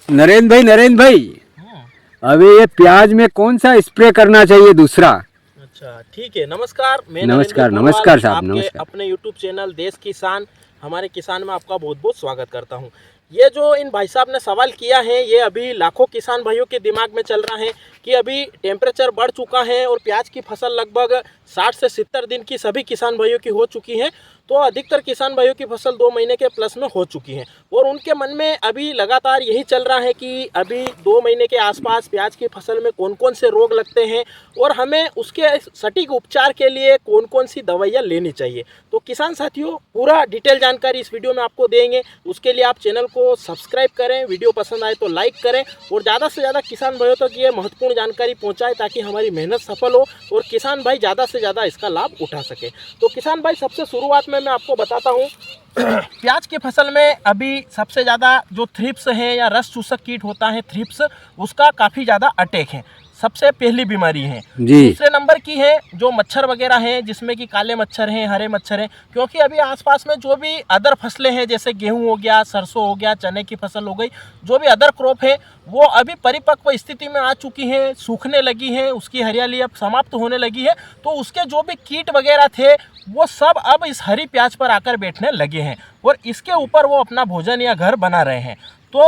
नरेंद्र भाई अभी ये प्याज में कौन सा स्प्रे करना चाहिए दूसरा? अच्छा ठीक है। नमस्कार, मैं नमस्कार नरेंद्र नमस्कार साहब आपके नमस्कार। अपने YouTube चैनल देश किसान हमारे किसान में आपका बहुत बहुत स्वागत करता हूं। ये जो इन भाई साहब ने सवाल किया है ये अभी लाखों किसान भाइयों के दिमाग में चल रहा है कि अभी टेम्परेचर बढ़ चुका है और प्याज की फसल लगभग 60 से 70 दिन की सभी किसान भाइयों की हो चुकी है। तो अधिकतर किसान भाइयों की फसल 2 महीने के प्लस में हो चुकी है और उनके मन में अभी लगातार यही चल रहा है कि अभी 2 महीने के आसपास प्याज की फसल में कौन कौन से रोग लगते हैं और हमें उसके सटीक उपचार के लिए कौन कौन सी दवाइयाँ लेनी चाहिए। तो किसान साथियों पूरा डिटेल जानकारी इस वीडियो में आपको देंगे। उसके लिए आप चैनल को सब्सक्राइब करें, वीडियो पसंद आए तो लाइक करें और ज़्यादा से ज़्यादा किसान भाइयों तक ये महत्वपूर्ण जानकारी पहुँचाएं ताकि हमारी मेहनत सफल हो और किसान भाई ज़्यादा से ज़्यादा इसका लाभ उठा सके। तो किसान भाई सबसे शुरुआत में मैं आपको बताता हूँ प्याज की फसल में अभी सबसे ज़्यादा जो थ्रिप्स है या रस चूसक कीट होता है थ्रिप्स, उसका काफ़ी ज़्यादा अटैक है। सबसे पहली बीमारी है। दूसरे नंबर की है जो मच्छर वगैरह हैं जिसमें कि काले मच्छर हैं, हरे मच्छर हैं, क्योंकि अभी आसपास में जो भी अदर फसलें हैं जैसे गेहूं हो गया, सरसों हो गया, चने की फसल हो गई, जो भी अदर क्रॉप है वो अभी परिपक्व स्थिति में आ चुकी हैं, सूखने लगी हैं, उसकी हरियाली अब समाप्त होने लगी है। तो उसके जो भी कीट वगैरह थे वो सब अब इस हरी प्याज पर आकर बैठने लगे हैं और इसके ऊपर वो अपना भोजन या घर बना रहे हैं। तो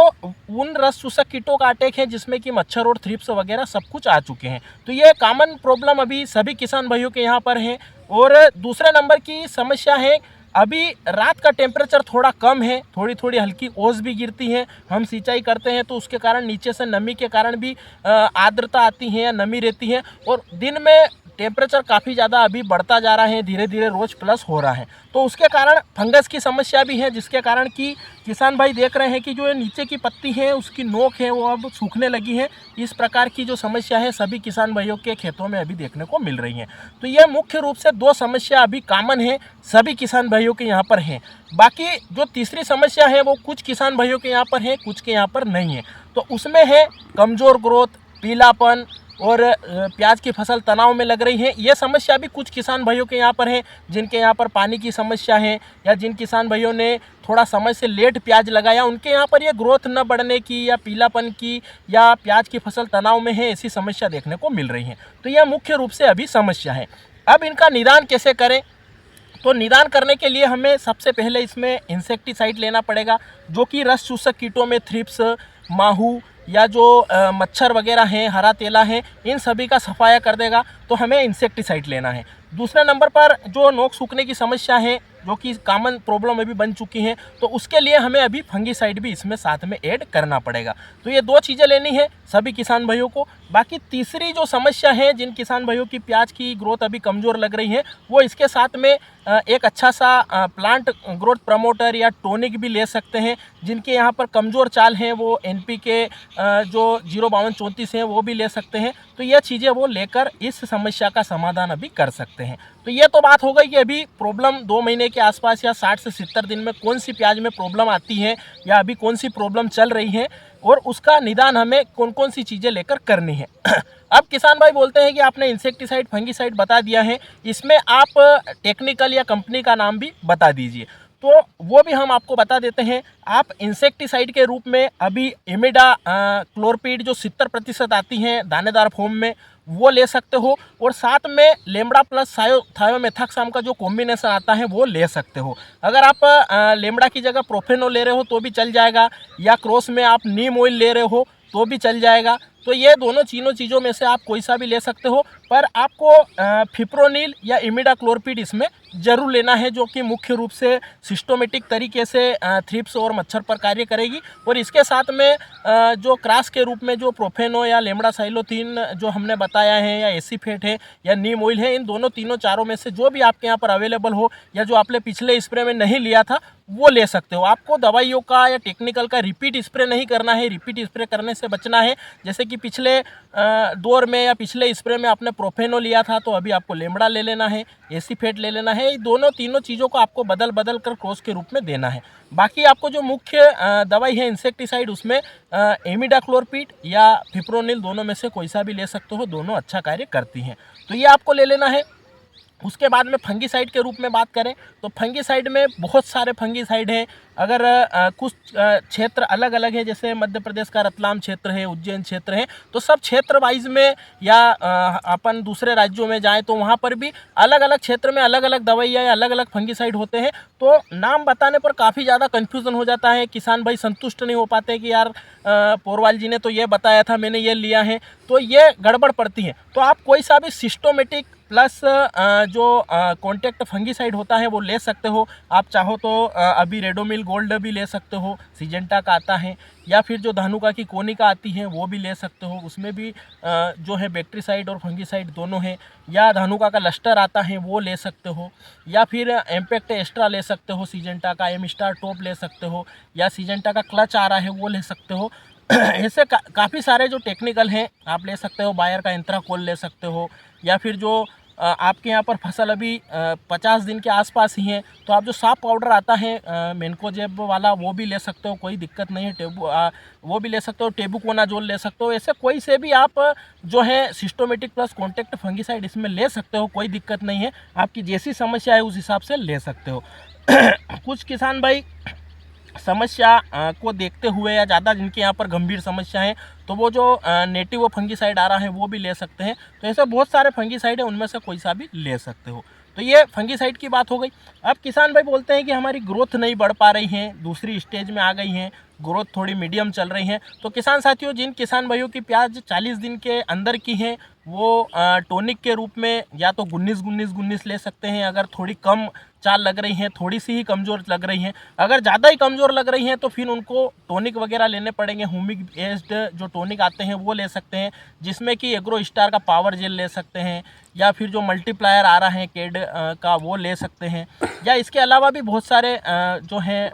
उन रस चूसक कीटों का अटैक है जिसमें कि मच्छर और थ्रिप्स वगैरह सब कुछ आ चुके हैं। तो ये कॉमन प्रॉब्लम अभी सभी किसान भाइयों के यहाँ पर है। और दूसरे नंबर की समस्या है अभी रात का टेम्परेचर थोड़ा कम है, थोड़ी थोड़ी हल्की ओस भी गिरती है। हम सिंचाई करते हैं तो उसके कारण नीचे से नमी के कारण भी आर्द्रता आती है या नमी रहती है और दिन में टेम्परेचर काफ़ी ज़्यादा अभी बढ़ता जा रहा है, धीरे धीरे रोज प्लस हो रहा है। तो उसके कारण फंगस की समस्या भी है जिसके कारण कि किसान भाई देख रहे हैं कि जो नीचे की पत्ती है उसकी नोक है वो अब सूखने लगी है। इस प्रकार की जो समस्या है सभी किसान भाइयों के खेतों में अभी देखने को मिल रही है। तो ये मुख्य रूप से 2 समस्या अभी कॉमन है सभी किसान भाइयों के यहाँ पर हैं। बाकी जो तीसरी समस्या है वो कुछ किसान भाइयों के यहाँ पर है, कुछ के यहाँ पर नहीं है। तो उसमें है कमज़ोर ग्रोथ, पीलापन और प्याज की फसल तनाव में लग रही है। ये समस्या भी कुछ किसान भाइयों के यहाँ पर है जिनके यहाँ पर पानी की समस्या है या जिन किसान भाइयों ने थोड़ा समय से लेट प्याज लगाया उनके यहाँ पर ये ग्रोथ न बढ़ने की या पीलापन की या प्याज की फसल तनाव में है, ऐसी समस्या देखने को मिल रही है। तो यह मुख्य रूप से अभी समस्या है। अब इनका निदान कैसे करें? तो निदान करने के लिए हमें सबसे पहले इसमें इंसेक्टिसाइड लेना पड़ेगा जो कि रस चूसक कीटों में थ्रिप्स, माहू या जो मच्छर वगैरह हैं, हरा तेला है, इन सभी का सफाया कर देगा। तो हमें इंसेक्टिसाइड लेना है। दूसरे नंबर पर जो नोक सूखने की समस्या है जो कि कॉमन प्रॉब्लम अभी बन चुकी है तो उसके लिए हमें अभी फंगीसाइड भी इसमें साथ में ऐड करना पड़ेगा। तो ये 2 चीज़ें लेनी है सभी किसान भाइयों को। बाकी तीसरी जो समस्या है जिन किसान भाइयों की प्याज की ग्रोथ अभी कमज़ोर लग रही है वो इसके साथ में एक अच्छा सा प्लांट ग्रोथ प्रमोटर या टॉनिक भी ले सकते हैं। जिनके यहाँ पर कमज़ोर चाल हैं वो NPK जो 05234 है वो भी ले सकते हैं। तो ये चीज़ें वो लेकर इस समस्या का समाधान अभी कर सकते हैं। तो ये तो बात हो गई कि अभी प्रॉब्लम 2 महीने के आसपास या 60 से 70 दिन में कौन सी प्याज में प्रॉब्लम आती है या अभी कौन सी प्रॉब्लम चल रही है और उसका निदान हमें कौन कौन सी चीज़ें लेकर करनी है। अब किसान भाई बोलते हैं कि आपने इंसेक्टिसाइड फंगीसाइड बता दिया है, इसमें आप टेक्निकल या कंपनी का नाम भी बता दीजिए। तो वो भी हम आपको बता देते हैं। आप इंसेक्टिसाइड के रूप में अभी इमिडा क्लोरपीड जो 70% आती हैं दानेदार फॉर्म में वो ले सकते हो और साथ में लेमड़ा प्लस थायोमेथाक्साम का जो कॉम्बिनेशन आता है वो ले सकते हो। अगर आप लेमड़ा की जगह प्रोफेनो ले रहे हो तो भी चल जाएगा या क्रॉस में आप नीम ऑयल ले रहे हो तो भी चल जाएगा। तो ये दोनों तीनों चीज़ों में से आप कोई सा भी ले सकते हो, पर आपको फिप्रोनिल या इमिडाक्लोरपीड इसमें ज़रूर लेना है जो कि मुख्य रूप से सिस्टोमेटिक तरीके से थ्रिप्स और मच्छर पर कार्य करेगी। और इसके साथ में जो क्रास के रूप में जो प्रोफेनो या लेमड़ा साइलोथीन जो हमने बताया है या एसीफेट है या नीम ऑयल है, इन दोनों तीनों चारों में से जो भी आपके यहाँ पर अवेलेबल हो या जो आपने पिछले स्प्रे में नहीं लिया था वो ले सकते हो। आपको दवाइयों का या टेक्निकल का रिपीट स्प्रे नहीं करना है, रिपीट स्प्रे करने से बचना है। जैसे कि पिछले दौर में या पिछले स्प्रे में आपने प्रोफेनो लिया था तो अभी आपको लेमड़ा ले लेना है, एसीफेट ले लेना है। ये दोनों तीनों चीज़ों को आपको बदल बदल कर क्रॉस के रूप में देना है। बाकी आपको जो मुख्य दवाई है इंसेक्टिसाइड उसमें इमिडाक्लोरपीड या फिप्रोनिल दोनों में से कोई सा भी ले सकते हो, दोनों अच्छा कार्य करती हैं। तो ये आपको ले लेना है। उसके बाद में फंगीसाइड के रूप में बात करें तो फंगीसाइड में बहुत सारे फंगीसाइड हैं। अगर कुछ क्षेत्र अलग अलग है, जैसे मध्य प्रदेश का रतलाम क्षेत्र है, उज्जैन क्षेत्र है, तो सब क्षेत्र वाइज में या अपन दूसरे राज्यों में जाएं तो वहाँ पर भी अलग अलग क्षेत्र में अलग अलग दवाइयाँ या अलग अलग फंगीसाइड होते हैं। तो नाम बताने पर काफ़ी ज़्यादा कन्फ्यूज़न हो जाता है, किसान भाई संतुष्ट नहीं हो पाते कि यार पोरवाल जी ने तो ये बताया था, मैंने ये लिया है, तो ये गड़बड़ पड़ती है। तो आप कोई सा भी सिस्टोमेटिक प्लस जो कॉन्टैक्ट फंगीसाइड होता है वो ले सकते हो। आप चाहो तो अभी रेडोमिल गोल्ड भी ले सकते हो, सिजेंटा का आता है, या फिर जो धानुका की कोनिका आती है वो भी ले सकते हो। उसमें भी जो है बैक्टीसाइड और फंगीसाइड दोनों हैं। या धानुका का लस्टर आता है वो ले सकते हो, या फिर एम्पैक्ट एक्स्ट्रा ले सकते हो, सिजेंटा का एम स्टार टॉप ले सकते हो, या सिजेंटा का क्लच आ रहा है वो ले सकते हो। ऐसे काफ़ी सारे जो टेक्निकल हैं आप ले सकते हो। बायर का इंट्राकोल ले सकते हो, या फिर जो आपके यहाँ पर फसल अभी 50 दिन के आसपास ही है तो आप जो साफ पाउडर आता है मेनकोजेब वाला वो भी ले सकते हो, कोई दिक्कत नहीं है। वो भी ले सकते हो, टेबुकोनाजोल ले सकते हो। ऐसे कोई से भी आप जो है सिस्टोमेटिक प्लस कॉन्टैक्ट फंगीसाइड इसमें ले सकते हो, कोई दिक्कत नहीं है। आपकी जैसी समस्या है उस हिसाब से ले सकते हो। कुछ किसान भाई समस्या को देखते हुए या ज़्यादा जिनके यहाँ पर गंभीर समस्या है तो वो जो नेटिव फंगीसाइड आ रहा है वो भी ले सकते हैं। तो ऐसे बहुत सारे फंगीसाइड है, उनमें से कोई सा भी ले सकते हो। तो ये फंगीसाइड की बात हो गई। अब किसान भाई बोलते हैं कि हमारी ग्रोथ नहीं बढ़ पा रही है, दूसरी स्टेज में आ गई हैं, ग्रोथ थोड़ी मीडियम चल रही है। तो किसान साथियों, जिन किसान भाइयों की प्याज 40 दिन के अंदर की हैं वो टॉनिक के रूप में या तो 19-19-19 ले सकते हैं। अगर थोड़ी कम चाल लग रही हैं, थोड़ी सी ही कमज़ोर लग रही हैं, अगर ज़्यादा ही कमज़ोर लग रही हैं तो फिर उनको टॉनिक वगैरह लेने पड़ेंगे। हुमिक बेस्ड जो टॉनिक आते हैं वो ले सकते हैं, जिसमें कि एग्रो स्टार का पावर जेल ले सकते हैं, या फिर जो मल्टीप्लायर आ रहा है केड का वो ले सकते हैं, या इसके अलावा भी बहुत सारे जो हैं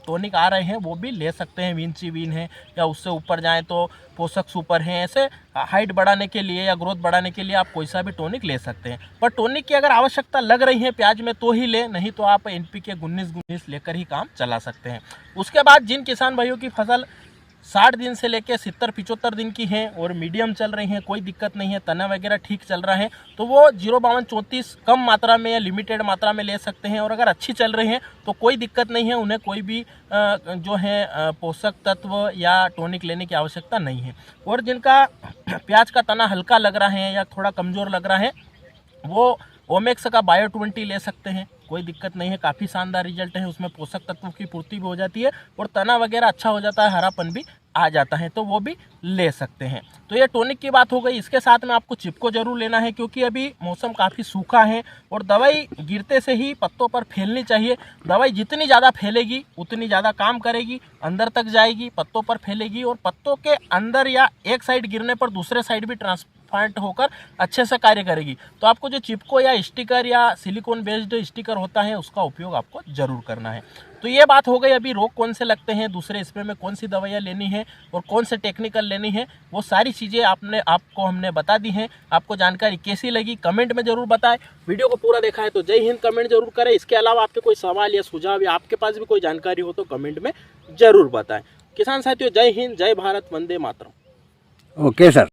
टॉनिक आ रहे हैं वो भी ले सकते हैं। विंचीवीन है, या उससे ऊपर जाएँ तो पोषक सुपर हैं। ऐसे हाइट बढ़ाने के लिए या ग्रोथ बढ़ाने के लिए आप कोई सा भी टॉनिक ले सकते हैं। पर टॉनिक की अगर आवश्यकता लग रही है प्याज में तो ही ले, नहीं तो आप NPK 19-19 लेकर ही काम चला सकते हैं। उसके बाद जिन किसान भाइयों की फसल 60 दिन से लेकर 70-75 दिन की हैं और मीडियम चल रही हैं, कोई दिक्कत नहीं है, तना वगैरह ठीक चल रहा है, तो वो 052-34 कम मात्रा में या लिमिटेड मात्रा में ले सकते हैं। और अगर अच्छी चल रही हैं तो कोई दिक्कत नहीं है, उन्हें कोई भी जो है पोषक तत्व या टॉनिक लेने की आवश्यकता नहीं है। और जिनका प्याज का तना हल्का लग रहा है या थोड़ा कमज़ोर लग रहा है वो ओमेक्स का बायो 20 ले सकते हैं, कोई दिक्कत नहीं है। काफ़ी शानदार रिजल्ट है, उसमें पोषक तत्वों की पूर्ति भी हो जाती है और तना वगैरह अच्छा हो जाता है, हरापन भी आ जाता है, तो वो भी ले सकते हैं। तो ये टॉनिक की बात हो गई। इसके साथ में आपको चिपको जरूर लेना है, क्योंकि अभी मौसम काफ़ी सूखा है और दवाई गिरते से ही पत्तों पर फैलनी चाहिए। दवाई जितनी ज़्यादा फैलेगी उतनी ज़्यादा काम करेगी, अंदर तक जाएगी, पत्तों पर फैलेगी और पत्तों के अंदर या एक साइड गिरने पर दूसरे साइड भी ट्रांसप्लांट होकर अच्छे से कार्य करेगी। तो आपको जो चिपको या स्टिकर या सिलिकॉन बेस्ड स्टिकर होता है उसका उपयोग आपको जरूर करना है। तो ये बात हो गई अभी रोग कौन से लगते हैं, दूसरे स्प्रे में कौन सी दवाइयाँ लेनी है और कौन से टेक्निकल लेनी है, वो सारी चीज़ें आपको हमने बता दी हैं। आपको जानकारी कैसी लगी कमेंट में ज़रूर बताएं। वीडियो को पूरा देखा है तो जय हिंद कमेंट जरूर करें। इसके अलावा आपके कोई सवाल या सुझाव या आपके पास भी कोई जानकारी हो तो कमेंट में ज़रूर बताएं। किसान साथियों, जय हिंद, जय भारत, वंदे मातरम। Okay sir.